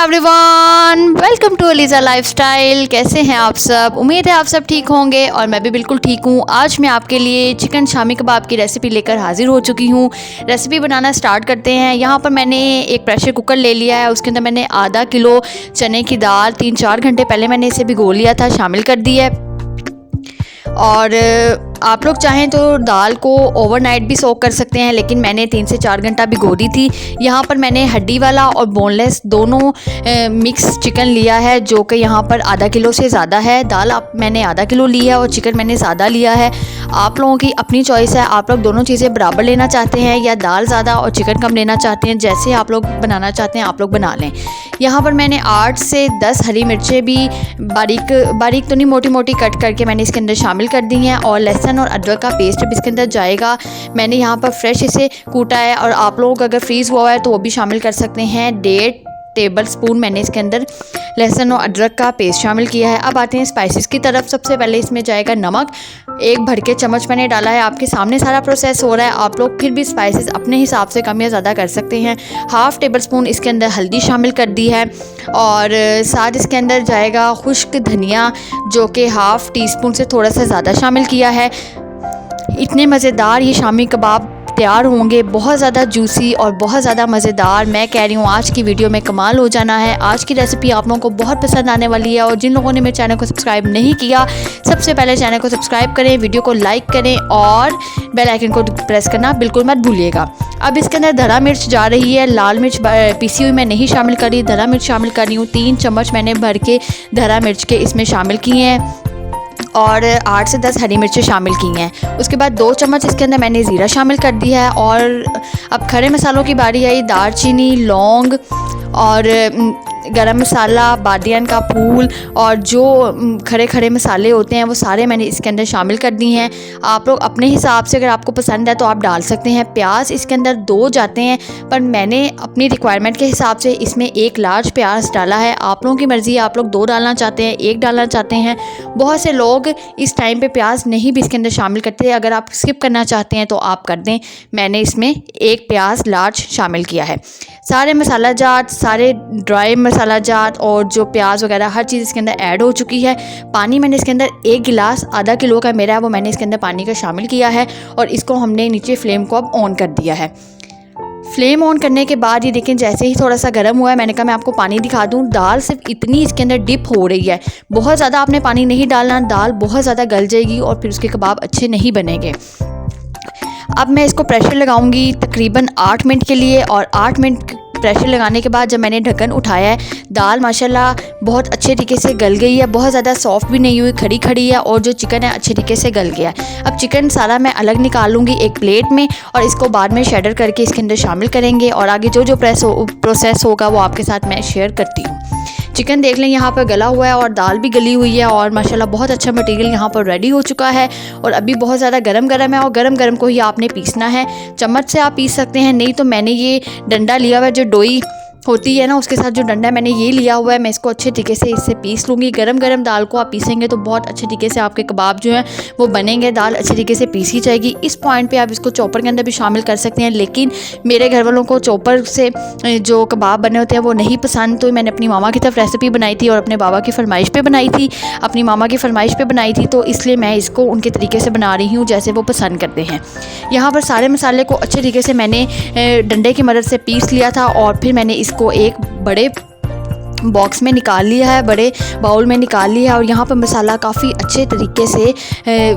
Everyone, welcome to Aliza lifestyle. कैसे हैं आप सब? उम्मीद है आप सब ठीक होंगे और मैं भी बिल्कुल ठीक हूँ। आज मैं आपके लिए चिकन शामी कबाब की रेसिपी लेकर हाजिर हो चुकी हूँ। रेसिपी बनाना स्टार्ट करते हैं। यहाँ पर मैंने एक प्रेशर कुकर ले लिया है। उसके अंदर मैंने आधा किलो चने की दाल 3-4 घंटे पहले मैंने इसे भिगो लिया था, शामिल कर दी है। और आप लोग चाहें तो दाल को ओवरनाइट भी सोक कर सकते हैं, लेकिन मैंने 3 से 4 घंटा भिगो दी थी। यहाँ पर मैंने हड्डी वाला और बोनलेस दोनों मिक्स चिकन लिया है, जो कि यहाँ पर आधा किलो से ज़्यादा है। दाल मैंने आधा किलो ली है और चिकन मैंने ज़्यादा लिया है। आप लोगों की अपनी चॉइस है, आप लोग दोनों चीज़ें बराबर लेना चाहते हैं या दाल ज़्यादा और चिकन कम लेना चाहते हैं। जैसे आप लोग बनाना चाहते हैं आप लोग बना लें। यहाँ पर मैंने 8 से 10 हरी मिर्चें भी बारीक तो नहीं, मोटी मोटी कट करके मैंने इसके अंदर शामिल कर दी हैं। और लहसुन और अदरक का पेस्ट भी इसके अंदर जाएगा। मैंने यहाँ पर फ्रेश इसे कूटा है, और आप लोग अगर फ्रीज़ हुआ है तो वो भी शामिल कर सकते हैं। 1.5 टेबल स्पून मैंने इसके अंदर लहसुन और अदरक का पेस्ट शामिल किया है। अब आते हैं स्पाइसेस की तरफ। सबसे पहले इसमें जाएगा नमक, 1 भर के चम्मच मैंने डाला है। आपके सामने सारा प्रोसेस हो रहा है, आप लोग फिर भी स्पाइसेस अपने हिसाब से कम या ज़्यादा कर सकते हैं। 1/2 टेबल स्पून इसके अंदर हल्दी शामिल कर दी है, और साथ इसके अंदर जाएगा खुश्क धनिया, जो कि 1/2 टीस्पून से थोड़ा सा ज़्यादा शामिल किया है। इतने मज़ेदार ये शामी कबाब तैयार होंगे, बहुत ज़्यादा जूसी और बहुत ज़्यादा मज़ेदार। मैं कह रही हूँ आज की वीडियो में कमाल हो जाना है। आज की रेसिपी आप लोगों को बहुत पसंद आने वाली है। और जिन लोगों ने मेरे चैनल को सब्सक्राइब नहीं किया, सबसे पहले चैनल को सब्सक्राइब करें, वीडियो को लाइक करें और बेल आइकन को प्रेस करना बिल्कुल मत भूलिएगा। अब इसके अंदर धरा मिर्च जा रही है। लाल मिर्च पीसी हुई मैं नहीं शामिल करी, धरा मिर्च शामिल कर रही हूँ। 3 चम्मच मैंने भर के धरा मिर्च के इसमें शामिल किए हैं, और 8 से 10 हरी मिर्चें शामिल की हैं। उसके बाद 2 चम्मच इसके अंदर मैंने ज़ीरा शामिल कर दिया है। और अब खड़े मसालों की बारी आई। दालचीनी, लौंग और गरम मसाला, बादियान का फूल और जो खड़े खड़े मसाले होते हैं वो सारे मैंने इसके अंदर शामिल कर दिए हैं। आप लोग अपने हिसाब से अगर आपको पसंद है तो आप डाल सकते हैं। प्याज इसके अंदर 2 जाते हैं, पर मैंने अपनी रिक्वायरमेंट के हिसाब से इसमें 1 लार्ज प्याज डाला है। आप लोगों की मर्ज़ी है, आप लोग 2 डालना चाहते हैं, 1 डालना चाहते हैं। बहुत से लोग इस टाइम पे प्याज नहीं भी इसके अंदर शामिल करते हैं। अगर आप स्किप करना चाहते हैं तो आप कर दें। मैंने इसमें 1 प्याज लार्ज शामिल किया है। सारे मसाला जात, सारे ड्राई मसाला जात और जो प्याज वगैरह हर चीज़ इसके अंदर ऐड हो चुकी है। पानी मैंने इसके अंदर 1 गिलास, आधा किलो का मेरा है वो मैंने इसके अंदर पानी का शामिल किया है। और इसको हमने नीचे फ्लेम को अब ऑन कर दिया है। फ्लेम ऑन करने के बाद ये देखें, जैसे ही थोड़ा सा गर्म हुआ है, मैंने कहा मैं आपको पानी दिखा दूं। दाल सिर्फ इतनी इसके अंदर डिप हो रही है, बहुत ज़्यादा आपने पानी नहीं डालना, दाल बहुत ज़्यादा गल जाएगी और फिर उसके कबाब अच्छे नहीं बनेंगे। अब मैं इसको प्रेशर लगाऊंगी तकरीबन 8 मिनट के लिए, और 8 मिनट प्रेशर लगाने के बाद जब मैंने ढक्कन उठाया है, दाल माशाल्लाह बहुत अच्छे तरीके से गल गई है, बहुत ज़्यादा सॉफ्ट भी नहीं हुई, खड़ी खड़ी है, और जो चिकन है अच्छे तरीके से गल गया है। अब चिकन सारा मैं अलग निकाल लूँगी एक प्लेट में, और इसको बाद में शेडर करके इसके अंदर शामिल करेंगे। और आगे जो जो प्रोसेस होगा वो आपके साथ मैं शेयर करती हूँ। चिकन देख लें यहाँ पर गला हुआ है और दाल भी गली हुई है, और माशाल्लाह बहुत अच्छा मटेरियल यहाँ पर रेडी हो चुका है। और अभी बहुत ज़्यादा गरम गरम है, और गरम गरम को ही आपने पीसना है। चम्मच से आप पीस सकते हैं, नहीं तो मैंने ये डंडा लिया हुआ है, जो डोई होती है ना उसके साथ जो डंडा मैंने ये लिया हुआ है। मैं इसको अच्छे तरीके से इससे पीस लूँगी। गरम गरम दाल को आप पीसेंगे तो बहुत अच्छे तरीके से आपके कबाब जो हैं वो बनेंगे। दाल अच्छे तरीके से पीसी जाएगी। इस पॉइंट पे आप इसको चॉपर के अंदर भी शामिल कर सकते हैं, लेकिन मेरे घर वालों को चॉपर से जो कबाब बने होते हैं वो नहीं पसंद। तो मैंने अपनी मामा की तरफ रेसिपी बनाई थी और अपने बाबा की फरमाइश पर बनाई थी, अपनी मामा की फरमाइश पर बनाई थी, तो इसलिए मैं इसको उनके तरीके से बना रही हूँ जैसे वो पसंद करते हैं। यहाँ पर सारे मसाले को अच्छे तरीके से मैंने डंडे की मदद से पीस लिया था, और फिर मैंने इसको एक बड़े बॉक्स में निकाल लिया है, बड़े बाउल में निकाल लिया है। और यहाँ पर मसाला काफ़ी अच्छे तरीके से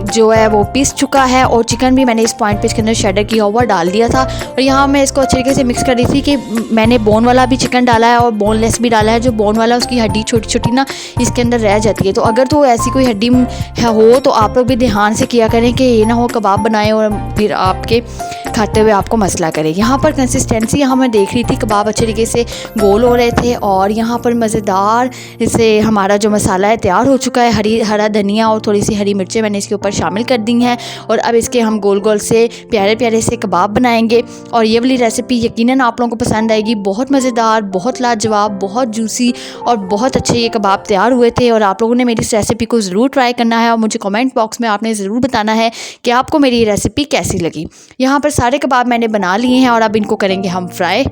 जो है वो पीस चुका है, और चिकन भी मैंने इस पॉइंट पे इसके अंदर शेडर किया हुआ डाल दिया था। और यहाँ मैं इसको अच्छे तरीके से मिक्स कर रही थी कि मैंने बोन वाला भी चिकन डाला है और बोनलेस भी डाला है। जो बोन वाला उसकी हड्डी छोटी छोटी ना इसके अंदर रह जाती है, तो अगर तो ऐसी कोई हड्डी हो तो आप लोग भी ध्यान से किया करें कि ये ना हो कबाब बनाएं और फिर आपके खाते हुए आपको मसला करे। यहाँ पर कंसिस्टेंसी यहाँ मैं देख रही थी, कबाब अच्छे तरीके से गोल हो रहे थे, और यहाँ पर मज़ेदार से हमारा जो मसाला है तैयार हो चुका है। हरा धनिया और थोड़ी सी हरी मिर्चें मैंने इसके ऊपर शामिल कर दी हैं, और अब इसके हम गोल गोल से प्यारे प्यारे से कबाब बनाएंगे। और ये वाली रेसिपी यकीनन आप लोगों को पसंद आएगी। बहुत मज़ेदार, बहुत लाजवाब, बहुत जूसी और बहुत अच्छे ये कबाब तैयार हुए थे। और आप लोगों ने मेरी इस रेसिपी को ज़रूर ट्राई करना है, और मुझे कमेंट बॉक्स में आपने ज़रूर बताना है कि आपको मेरी ये रेसिपी कैसी लगी। यहाँ पर सारे कबाब मैंने बना लिए हैं, और अब इनको करेंगे हम फ्राई।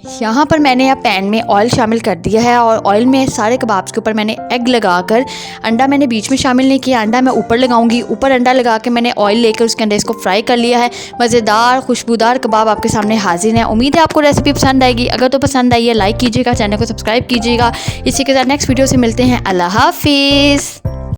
यहाँ पर मैंने यहाँ पैन में ऑयल शामिल कर दिया है और ऑयल में सारे कबाब्स के ऊपर मैंने एग लगाकर, अंडा मैंने बीच में शामिल नहीं किया, अंडा मैं ऊपर लगाऊंगी। ऊपर अंडा लगा के मैंने ऑयल लेकर उसके अंदर इसको फ्राई कर लिया है। मज़ेदार खुशबूदार कबाब आपके सामने हाजिर है। उम्मीद है आपको रेसिपी पसंद आएगी। अगर तो पसंद आई है लाइक कीजिएगा, चैनल को सब्सक्राइब कीजिएगा। इसी के साथ नेक्स्ट वीडियो से मिलते हैं। अल्लाह हाफिज़।